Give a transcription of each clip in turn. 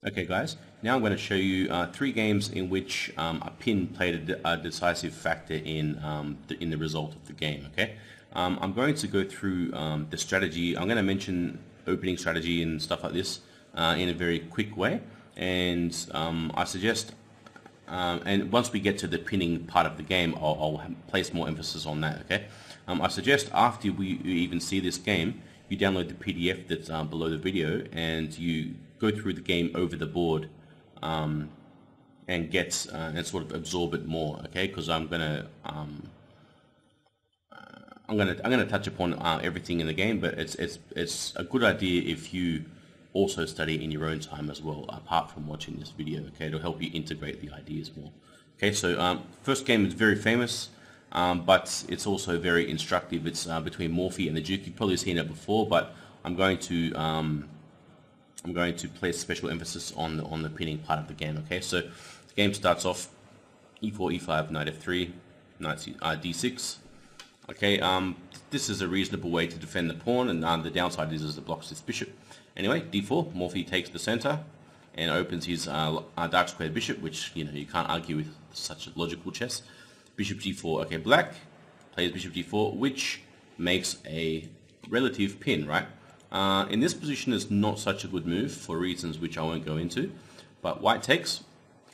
Okay guys, now I'm going to show you three games in which a pin played a decisive factor in the result of the game. Okay, I'm going to go through the strategy. I'm going to mention opening strategy and stuff like this in a very quick way, and I suggest and once we get to the pinning part of the game, I'll place more emphasis on that. Okay, I suggest after you even see this game, you download the PDF that's below the video and you go through the game over the board and get and sort of absorb it more. Okay, because I'm gonna touch upon everything in the game, but it's a good idea if you also study in your own time as well, apart from watching this video. Okay, it'll help you integrate the ideas more. Okay, so first game is very famous, but it's also very instructive. It's between Morphy and the Duke. You've probably seen it before, but I'm going to place special emphasis on the pinning part of the game. Okay, so the game starts off e4, e5, knight f3, knight d6. Okay, this is a reasonable way to defend the pawn, and the downside is it blocks this bishop. Anyway, d4, Morphy takes the center and opens his dark squared bishop, which you can't argue with such a logical chess. Bishop g4. Okay, black plays bishop g4, which makes a relative pin, right? In this position, it's not such a good move for reasons which I won't go into. But white takes,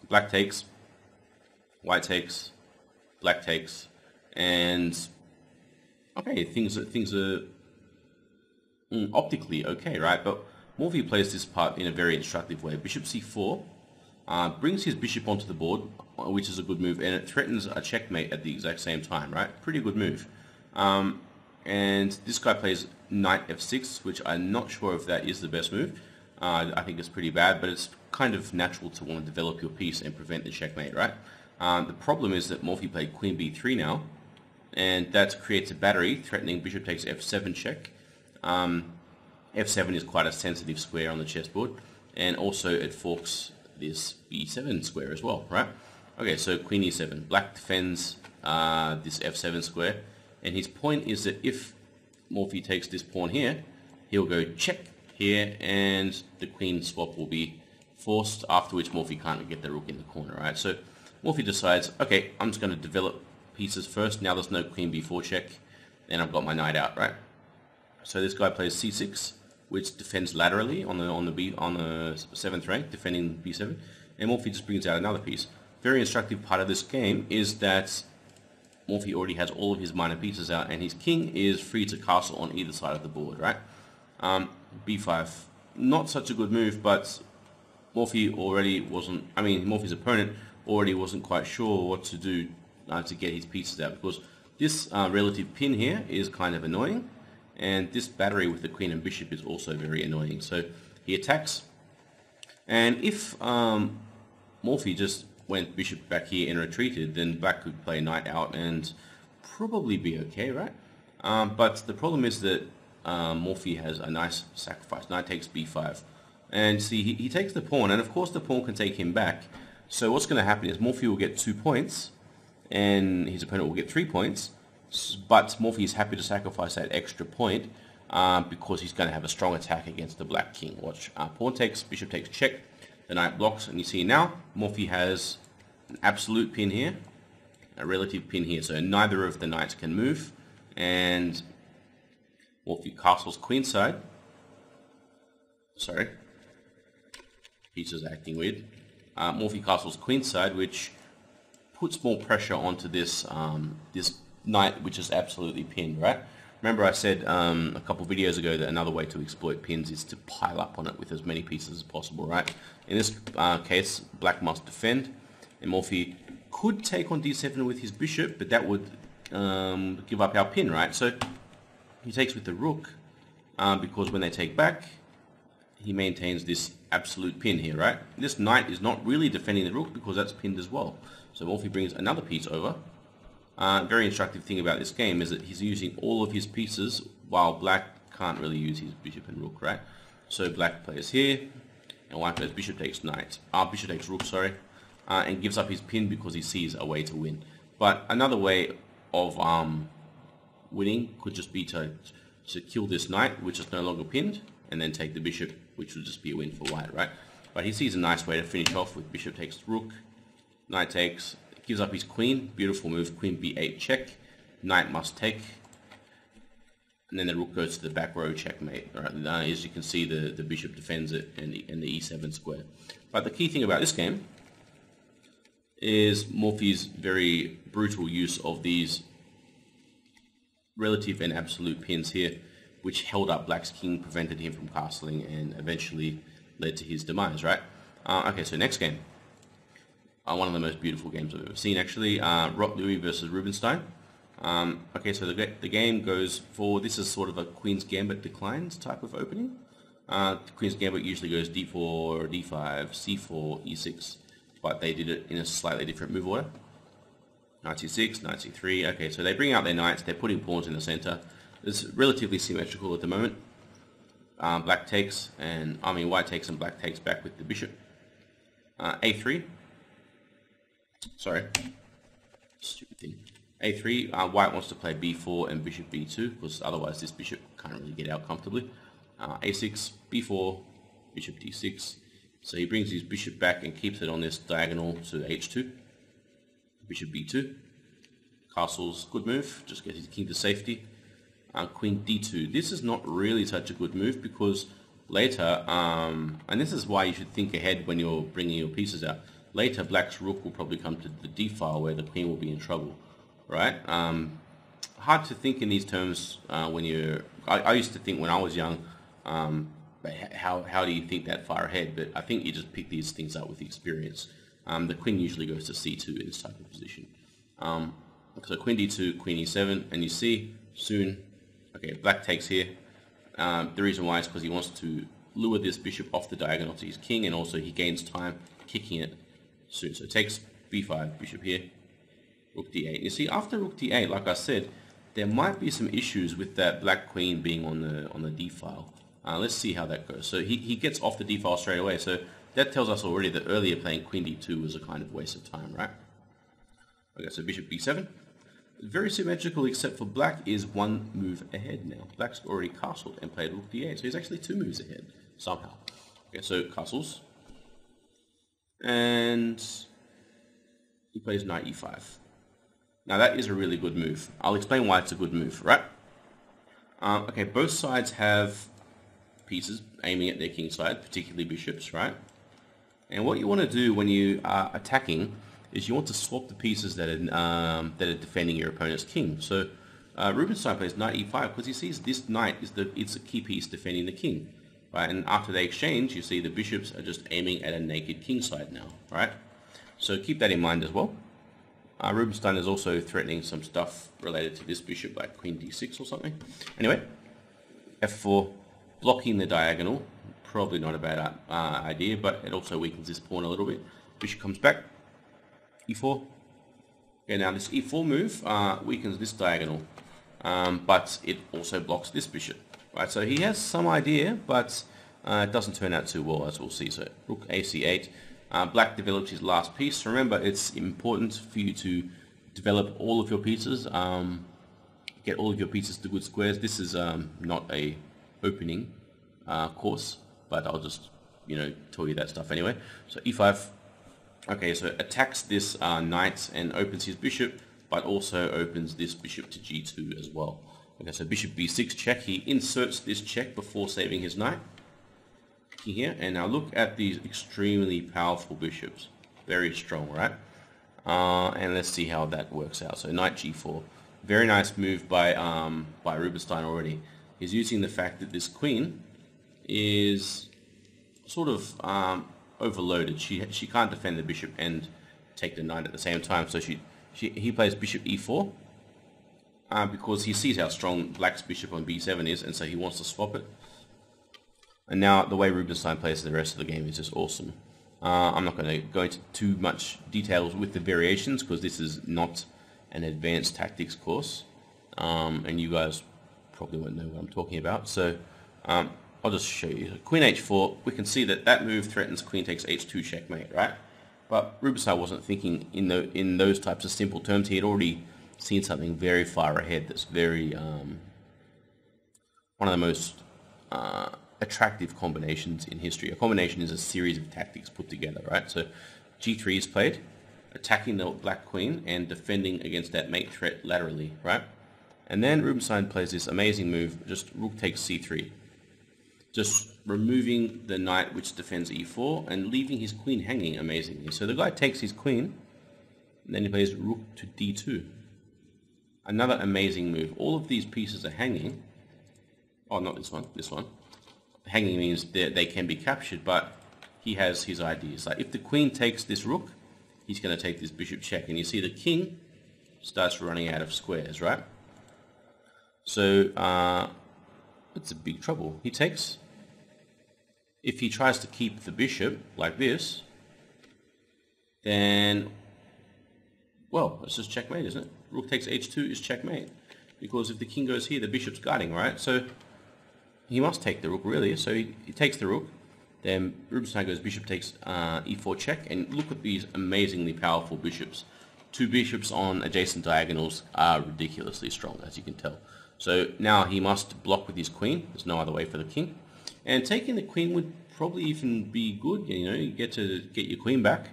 black takes, white takes, black takes, and okay, things are optically okay, right? But Morphy plays this part in a very instructive way. Bishop c4 brings his bishop onto the board, which is a good move, and it threatens a checkmate at the exact same time, right? Pretty good move. And this guy plays knight f6, which I'm not sure if that is the best move. I think it's pretty bad, but it's kind of natural to want to develop your piece and prevent the checkmate, right? The problem is that Morphy played queen b3 now, and that creates a battery threatening bishop takes f7 check. f7 is quite a sensitive square on the chessboard, and also it forks this b7 square as well, right? Okay, so queen e7. Black defends this f7 square, and his point is that if Morphy takes this pawn here, he'll go check here, and the queen swap will be forced, after which Morphy can't get the rook in the corner, right? So Morphy decides, okay, I'm just going to develop pieces first. Now there's no queen b4 check, and I've got my knight out, right? So this guy plays c6, which defends laterally on the seventh rank, defending b7, and Morphy just brings out another piece. Very instructive part of this game is that Morphy already has all of his minor pieces out, and his king is free to castle on either side of the board, right? b5, not such a good move, but Morphy already wasn't, Morphy's opponent already wasn't quite sure what to do to get his pieces out, because this relative pin here is kind of annoying, and this battery with the queen and bishop is also very annoying. So he attacks, and if Morphy just went bishop back here and retreated, then black could play knight out and probably be okay, right? But the problem is that Morphy has a nice sacrifice. Knight takes b5, and see, he takes the pawn, and of course the pawn can take him back. So what's going to happen is Morphy will get 2 points, and his opponent will get 3 points, but Morphy is happy to sacrifice that extra point because he's going to have a strong attack against the black king. Watch, pawn takes, bishop takes check, the knight blocks, and you see now Morphy has an absolute pin here, a relative pin here, so neither of the knights can move, and Morphy castles queenside. Sorry, pieces acting weird. Morphy castles queenside, which puts more pressure onto this this knight, which is absolutely pinned, right? Remember I said a couple of videos ago that another way to exploit pins is to pile up on it with as many pieces as possible, right? In this case, black must defend, and Morphy could take on d7 with his bishop, but that would give up our pin, right? So he takes with the rook, because when they take back, he maintains this absolute pin here, right? This knight is not really defending the rook because that's pinned as well. So Morphy brings another piece over. Very instructive thing about this game is that he's using all of his pieces while black can't really use his bishop and rook, right? So black plays here, and white plays bishop takes knight. Bishop takes rook, sorry, and gives up his pin because he sees a way to win. But another way of winning could just be to kill this knight, which is no longer pinned, and then take the bishop, which would just be a win for white, right? But he sees a nice way to finish off with bishop takes rook, knight takes, gives up his queen, beautiful move, queen b8 check, knight must take, and then the rook goes to the back row, checkmate. Right? As you can see, the bishop defends it and the e7 square. But the key thing about this game is Morphy's very brutal use of these relative and absolute pins here, which held up Black's king, prevented him from castling, and eventually led to his demise, right? Okay, so next game. One of the most beautiful games I've ever seen, actually. Louis versus Rubinstein. Okay, so the game goes for, this is sort of a Queen's Gambit declines type of opening. Queen's Gambit usually goes d4, d5, c4, e6, but they did it in a slightly different move order. Knight c6, knight c3. Okay, so they bring out their knights, they're putting pawns in the center. It's relatively symmetrical at the moment. White takes and black takes back with the bishop. A3. Sorry. Stupid thing. A3, white wants to play b4 and bishop b2, because otherwise this bishop can't really get out comfortably. A6, b4, bishop d6. So he brings his bishop back and keeps it on this diagonal to h2. Bishop b2. Castles, good move, just get his king to safety. Queen d2. This is not really such a good move, because later, and this is why you should think ahead when you're bringing your pieces out, later Black's rook will probably come to the d file where the queen will be in trouble, right? Hard to think in these terms when you're... I used to think when I was young, how do you think that far ahead? But I think you just pick these things up with experience. The queen usually goes to c2 in this type of position. So queen d2, queen e7, and you see soon, okay, Black takes here. The reason why is because he wants to lure this bishop off the diagonal to his king, and also he gains time kicking it soon. So it takes b5, bishop here, rook d8. You see, after rook d8, like I said, there might be some issues with that Black queen being on the d file. Let's see how that goes. So he gets off the d file straight away. So that tells us already that earlier playing queen d2 was a kind of waste of time, right? Okay, so bishop b7. Very symmetrical, except for Black is one move ahead now. Black's already castled and played rook d8, so he's actually 2 moves ahead somehow. Okay, so castles, and he plays knight e5. Now that is a really good move. I'll explain why it's a good move, right? Okay, both sides have pieces aiming at their king side, particularly bishops, right? And what you want to do when you are attacking is you want to swap the pieces that are defending your opponent's king. So Rubinstein plays knight e5 because he sees this knight it's a key piece defending the king, right? And after they exchange, you see the bishops are just aiming at a naked king side now, right? So keep that in mind as well. Rubinstein is also threatening some stuff related to this bishop, like queen d6 or something. Anyway, f4, blocking the diagonal, probably not a bad idea, but it also weakens this pawn a little bit. Bishop comes back. e4. Okay, now this e4 move weakens this diagonal, but it also blocks this bishop. Right, so he has some idea, but it doesn't turn out too well, as we'll see. So rook ac8. Black develops his last piece. Remember, it's important for you to develop all of your pieces, get all of your pieces to good squares. This is not a opening course, but I'll just tell you that stuff anyway. So e5. Okay, so attacks this knight and opens his bishop, but also opens this bishop to g2 as well. Okay, so bishop b6 check. He inserts this check before saving his knight here. And now look at these extremely powerful bishops. Very strong, right? And let's see how that works out. So knight g4. Very nice move by Rubinstein already. He's using the fact that this queen is sort of overloaded. She can't defend the bishop and take the knight at the same time, so he plays bishop e4 because he sees how strong Black's bishop on b7 is, and so he wants to swap it. And now the way Rubinstein plays the rest of the game is just awesome. I'm not going to go into too much details with the variations because this is not an advanced tactics course, and you guys probably won't know what I'm talking about. So I'll just show you. Queen h4, we can see that move threatens queen takes h2 checkmate, right? But Rubinstein wasn't thinking in those types of simple terms. He had already seen something very far ahead that's very one of the most attractive combinations in history. A combination is a series of tactics put together, right? So g3 is played, attacking the black queen and defending against that mate threat laterally, right? And then Rubinstein plays this amazing move, just rook takes c3. Just removing the knight which defends e4 and leaving his queen hanging amazingly. So the guy takes his queen, and then he plays rook to d2. Another amazing move. All of these pieces are hanging. Oh, not this one, this one. Hanging means they can be captured, but he has his ideas. Like if the queen takes this rook, he's going to take this bishop check. And you see the king starts running out of squares, right? So it's a big trouble. He takes. If he tries to keep the bishop like this, then, well, it's just checkmate, isn't it? Rook takes h2 is checkmate. Because if the king goes here, the bishop's guarding, right? So he must take the rook, really. So he takes the rook. Then Rubinstein goes bishop takes e4 check. And look at these amazingly powerful bishops. Two bishops on adjacent diagonals are ridiculously strong, as you can tell. So now he must block with his queen. There's no other way for the king. And taking the queen would probably even be good. You know, you get to get your queen back.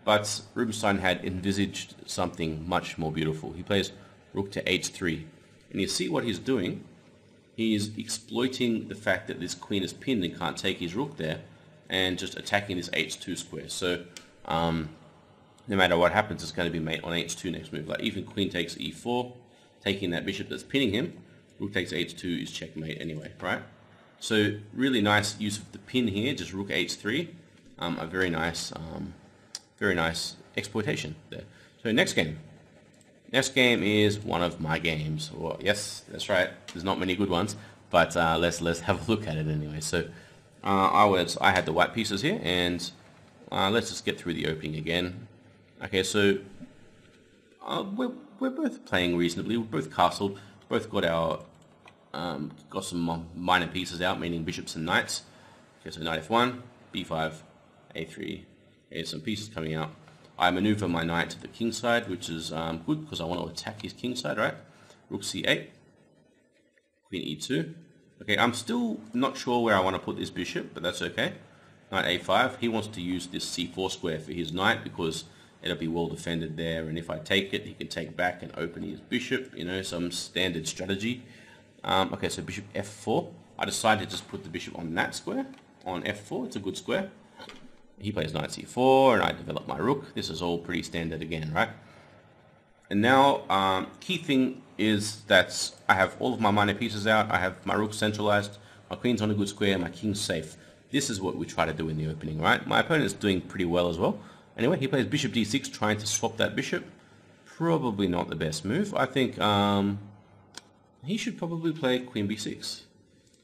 But Rubinstein had envisaged something much more beautiful. He plays rook to h3. And you see what he's doing. He's exploiting the fact that this queen is pinned and can't take his rook there, and just attacking this h2 square. So no matter what happens, it's going to be mate on h2 next move. Like even queen takes e4, taking that bishop that's pinning him. Rook takes h2 is checkmate anyway, right? So really nice use of the pin here, just rook h3. A very nice exploitation there. So next game. Next game is one of my games. Well, yes, that's right. There's not many good ones, but let's have a look at it anyway. So I had the white pieces here, and let's just get through the opening again. Okay, so we're both playing reasonably. We're both castled. Both got our got some minor pieces out, meaning bishops and knights. Okay, so knight f1, b5, a3. Okay, some pieces coming out. I maneuver my knight to the king side, which is good because I want to attack his king side, right? Rook c8, queen e2. Okay, I'm still not sure where I want to put this bishop, but that's okay. Knight a5. He wants to use this c4 square for his knight because it'll be well defended there, and if I take it, he can take back and open his bishop, you know, some standard strategy. Okay, so bishop f4. I decided to just put the bishop on that square, on f4. It's a good square. He plays knight c4, and I develop my rook. This is all pretty standard again, right? And now, key thing is that I have all of my minor pieces out. I have my rook centralized, my queen's on a good square, my king's safe. This is what we try to do in the opening, right? My opponent's doing pretty well as well. Anyway, he plays bishop d6, trying to swap that bishop. Probably not the best move. I think he should probably play queen b6,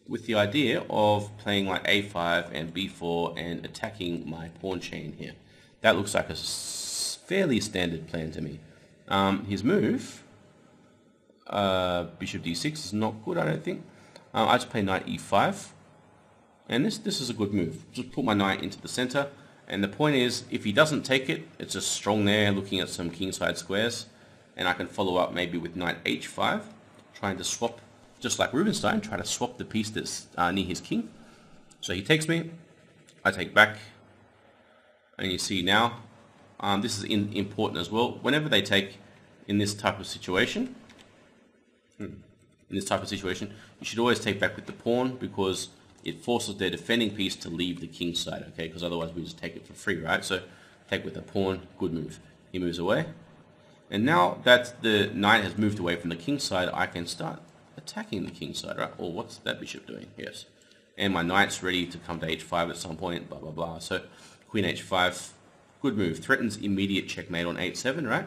with the idea of playing like a5 and b4 and attacking my pawn chain here. That looks like a fairly standard plan to me. His move, bishop d6, is not good, I don't think. I just play knight e5, and this is a good move. Just put my knight into the center, and the point is, if he doesn't take it, it's just strong there, looking at some kingside squares, and I can follow up maybe with knight h5, trying to swap, just like Rubinstein, try to swap the piece that's near his king. So he takes me, I take back, and you see now, this is important as well. Whenever they take in this type of situation, you should always take back with the pawn, because it forces their defending piece to leave the king side, okay? Because otherwise we just take it for free, right? So take with the pawn, good move. He moves away, and now that the knight has moved away from the king side, I can start attacking the king side, right? Or what's that bishop doing? Yes. And my knight's ready to come to h5 at some point, blah, blah, blah. So queen h5, good move. Threatens immediate checkmate on h7, right?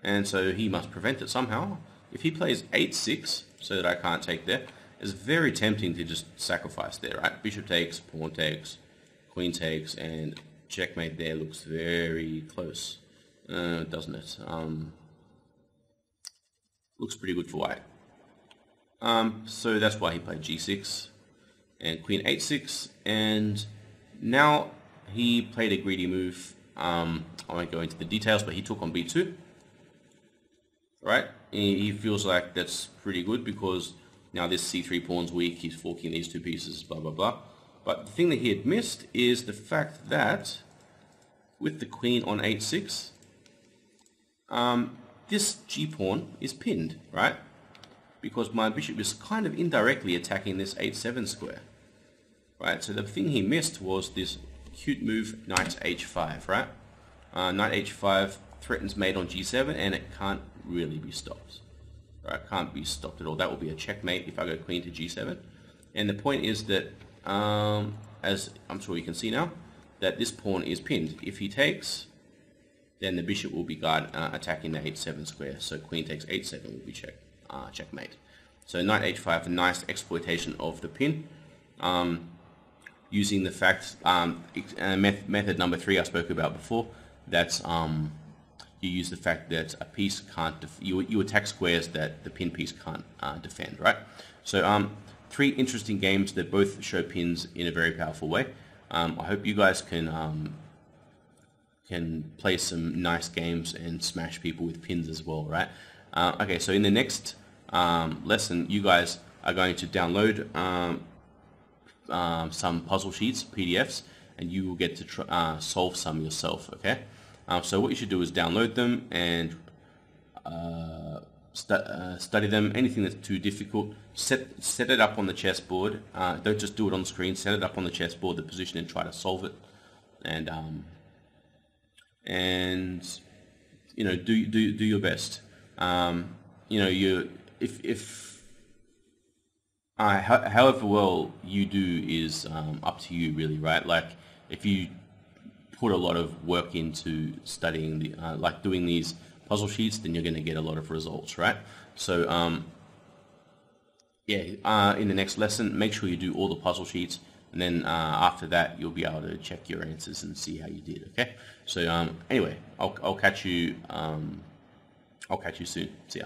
And so he must prevent it somehow. If he plays h6, so that I can't take there, it's very tempting to just sacrifice there, right? Bishop takes, pawn takes, queen takes, and checkmate there looks very close, doesn't it? Looks pretty good for white. So that's why he played g6 and queen h6, and now he played a greedy move. I won't go into the details, but he took on b2, right? He feels like that's pretty good because Now this c3 pawn's weak, he's forking these two pieces, blah blah blah. But the thing that he had missed is the fact that with the queen on h6, this g-pawn is pinned, right? Because my bishop is kind of indirectly attacking this h7 square, right? So the thing he missed was this cute move, knight h5, right? Knight h5 threatens mate on g7, and it can't really be stopped. Right? Can't be stopped at all. That will be a checkmate if I go queen to g7. And the point is that, as I'm sure you can see now, that this pawn is pinned. If he takes, then the bishop will be attacking the h7 square. So queen takes h7 will be checkmate. So knight h5, a nice exploitation of the pin. Using the fact, method number 3 I spoke about before, that's you use the fact that a piece can't, you attack squares that the pin piece can't defend, right? So 3 interesting games that both show pins in a very powerful way. I hope you guys can play some nice games and smash people with pins as well, right? Okay, so in the next lesson, you guys are going to download some puzzle sheets, PDFs, and you will get to solve some yourself, okay? So what you should do is download them and study them. Anything that's too difficult, set it up on the chessboard. Don't just do it on the screen. Set it up on the chessboard, the position, and try to solve it. And you know, do your best. You know, however well you do is up to you, really, right? Like if you put a lot of work into studying the like doing these puzzle sheets, then you're going to get a lot of results, right? So yeah, in the next lesson, make sure you do all the puzzle sheets, and then after that you'll be able to check your answers and see how you did. Okay, so anyway, I'll catch you soon. See ya.